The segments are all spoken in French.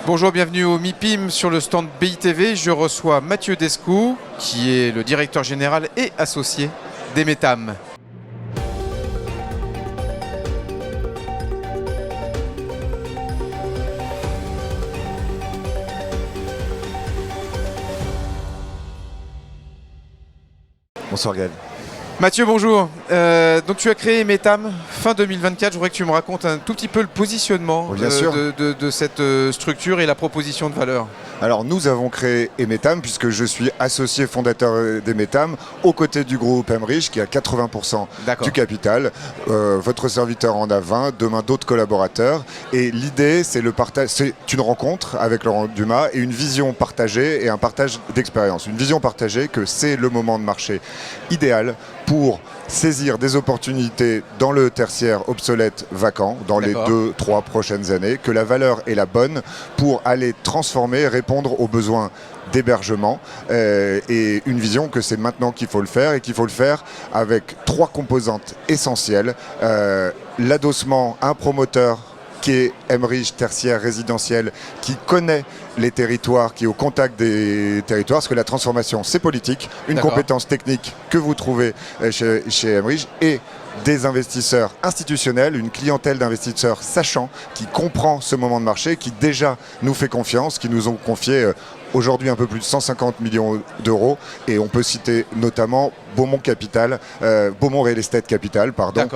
Bonjour, bienvenue au MIPIM sur le stand BITV. Je reçois Mathieu Descoux, qui est le directeur général et associé d'Emetam. Bonsoir Gaël. Mathieu, bonjour. Donc tu as créé Emetam fin 2024. Je voudrais que tu me racontes un tout petit peu le positionnement de cette structure et la proposition de valeur. Alors nous avons créé Emetam puisque je suis associé fondateur d'Emetam aux côtés du groupe Emmerich qui a 80% du capital. Votre serviteur en a 20, demain d'autres collaborateurs. Et l'idée c'est une rencontre avec Laurent Dumas et une vision partagée et un partage d'expérience. Une vision partagée que c'est le moment de marché idéal pour saisir des opportunités dans le tertiaire obsolète vacant dans les 2-3 prochaines années, que la valeur est la bonne pour aller transformer, répondre aux besoins d'hébergement et une vision que c'est maintenant qu'il faut le faire et qu'il faut le faire avec 3 composantes essentielles. L'adossement, un promoteur qui est Emmerich tertiaire résidentiel, qui connaît les territoires, qui est au contact des territoires, parce que la transformation c'est politique, une compétence technique que vous trouvez chez Emmerich et des investisseurs institutionnels, une clientèle d'investisseurs sachants qui comprend ce moment de marché, qui déjà nous fait confiance, qui nous ont confié aujourd'hui un peu plus de 150 millions d'euros et on peut citer notamment Beaumont Capital, Beaumont Real Estate Capital, pardon,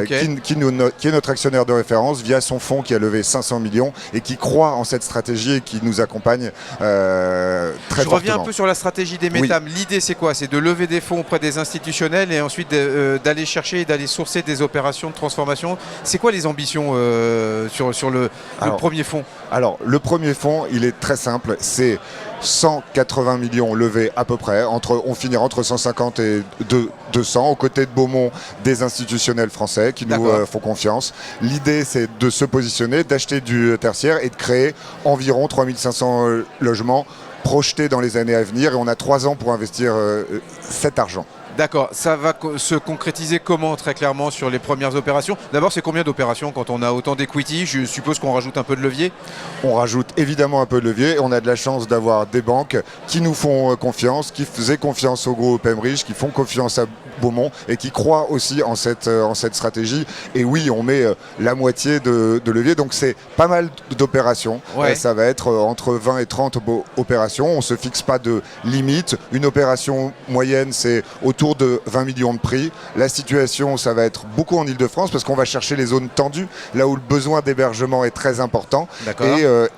qui est notre actionnaire de référence via son fonds qui a levé 500 millions et qui croit en cette stratégie et qui nous accompagne très fortement. Je reviens un peu sur la stratégie d'Emetam. Oui. L'idée c'est quoi? C'est de lever des fonds auprès des institutionnels et ensuite d'aller chercher et d'aller sourcer des opérations de transformation. C'est quoi les ambitions sur le premier fonds? Alors le premier fonds, il est très simple, c'est 180 millions levés à peu près, on finira entre 150 et 200 aux côtés de Beaumont, des institutionnels français qui nous font confiance. L'idée c'est de se positionner, d'acheter du tertiaire et de créer environ 3500 logements projetés dans les années à venir et on a 3 ans pour investir cet argent. D'accord, ça va se concrétiser comment très clairement sur les premières opérations? D'abord, c'est combien d'opérations quand on a autant d'equity? Je suppose qu'on rajoute un peu de levier? On rajoute évidemment un peu de levier. On a de la chance d'avoir des banques qui nous font confiance, qui faisaient confiance au groupe Emmerich, qui font confiance à Beaumont et qui croient aussi en cette stratégie. Et oui, on met la moitié de levier, donc c'est pas mal d'opérations. Ouais. Ça va être entre 20 et 30 opérations. On ne se fixe pas de limite. Une opération moyenne, c'est autour de 20 millions de prix. La situation, ça va être beaucoup en Ile-de-France parce qu'on va chercher les zones tendues, là où le besoin d'hébergement est très important.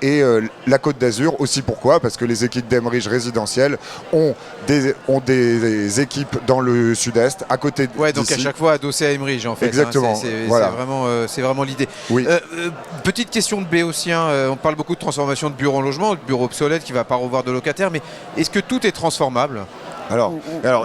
Et la Côte d'Azur aussi. Pourquoi? Parce que les équipes d'Emmerich résidentielles ont des équipes dans le sud-est, à côté de donc à chaque fois adossé à Emmerich en fait. Exactement. C'est vraiment l'idée. Oui. Petite question de béotien, on parle beaucoup de transformation de bureaux en logement, de bureaux obsolètes qui ne va pas revoir de locataires, mais est-ce que tout est transformable? Alors,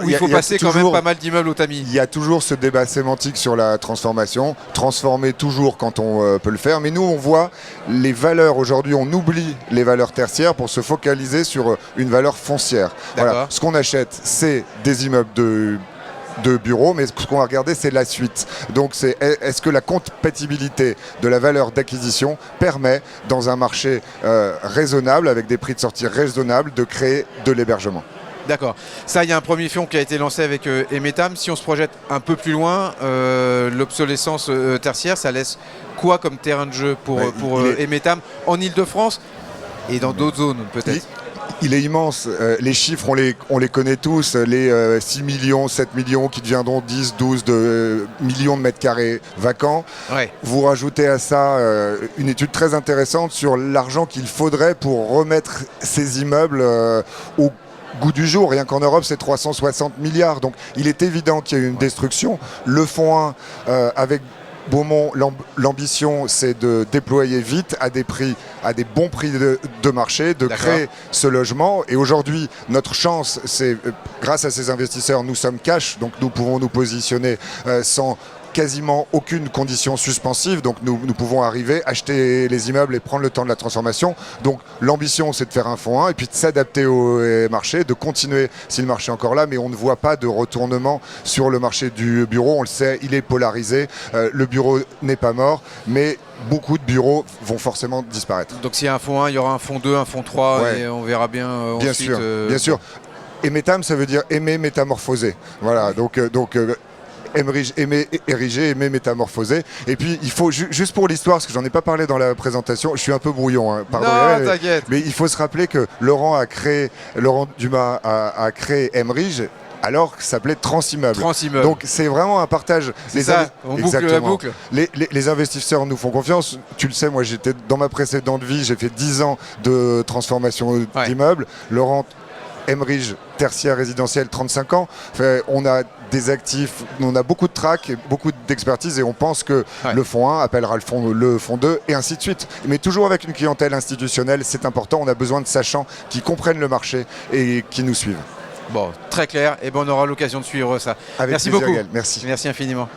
il faut passer quand même pas mal d'immeubles au tamis. Il y a toujours ce débat sémantique sur la transformation. Transformer toujours quand on peut le faire. Mais nous, on voit les valeurs. Aujourd'hui, on oublie les valeurs tertiaires pour se focaliser sur une valeur foncière. Voilà. Ce qu'on achète, c'est des immeubles de bureaux, mais ce qu'on va regarder, c'est la suite. Donc, est-ce que la compatibilité de la valeur d'acquisition permet, dans un marché raisonnable, avec des prix de sortie raisonnables, de créer de l'hébergement? D'accord. Ça, il y a un premier fonds qui a été lancé avec Emetam. Si on se projette un peu plus loin, l'obsolescence tertiaire, ça laisse quoi comme terrain de jeu pour Emetam en Ile-de-France et dans d'autres zones peut-être? Il est immense. Les chiffres, on les connaît tous. Les 6 millions, 7 millions qui deviendront 10, 12 millions de mètres carrés vacants. Ouais. Vous rajoutez à ça une étude très intéressante sur l'argent qu'il faudrait pour remettre ces immeubles au goût du jour. Rien qu'en Europe, c'est 360 milliards. Donc, il est évident qu'il y a une destruction. Le fonds 1, avec Beaumont, l'ambition, c'est de déployer vite à des bons prix de marché, de créer ce logement. Et aujourd'hui, notre chance, c'est grâce à ces investisseurs, nous sommes cash, donc nous pouvons nous positionner sans quasiment aucune condition suspensive, donc nous pouvons arriver, acheter les immeubles et prendre le temps de la transformation. Donc l'ambition, c'est de faire un fonds 1 et puis de s'adapter au marché, de continuer si le marché est encore là, mais on ne voit pas de retournement sur le marché du bureau. On le sait, il est polarisé, le bureau n'est pas mort, mais beaucoup de bureaux vont forcément disparaître. Donc s'il y a un fonds 1, il y aura un fonds 2, un fonds 3, ouais. Et on verra bien ensuite. Bien sûr. Émétam, ça veut dire aimer métamorphoser. Voilà, donc Emmerich, aimer ériger, aimer métamorphoser. Et puis il faut, juste pour l'histoire, parce que j'en ai pas parlé dans la présentation, je suis un peu brouillon, hein, pardon. Non, t'inquiète. Mais il faut se rappeler que Laurent Dumas a créé Emmerich alors que ça s'appelait Transimmeuble. Donc c'est vraiment un partage. On boucle la boucle. Les investisseurs nous font confiance. Tu le sais, moi j'étais dans ma précédente vie, j'ai fait 10 ans de transformation d'immeubles. Laurent, Emmerich, tertiaire résidentiel, 35 ans. Enfin, on a des actifs, on a beaucoup de track, beaucoup d'expertise et on pense que le fonds 1 appellera le fonds 2 et ainsi de suite. Mais toujours avec une clientèle institutionnelle, c'est important. On a besoin de sachants qui comprennent le marché et qui nous suivent. Bon, très clair. Et ben on aura l'occasion de suivre ça. Avec merci plaisir, beaucoup. Gaël. Merci. Merci infiniment.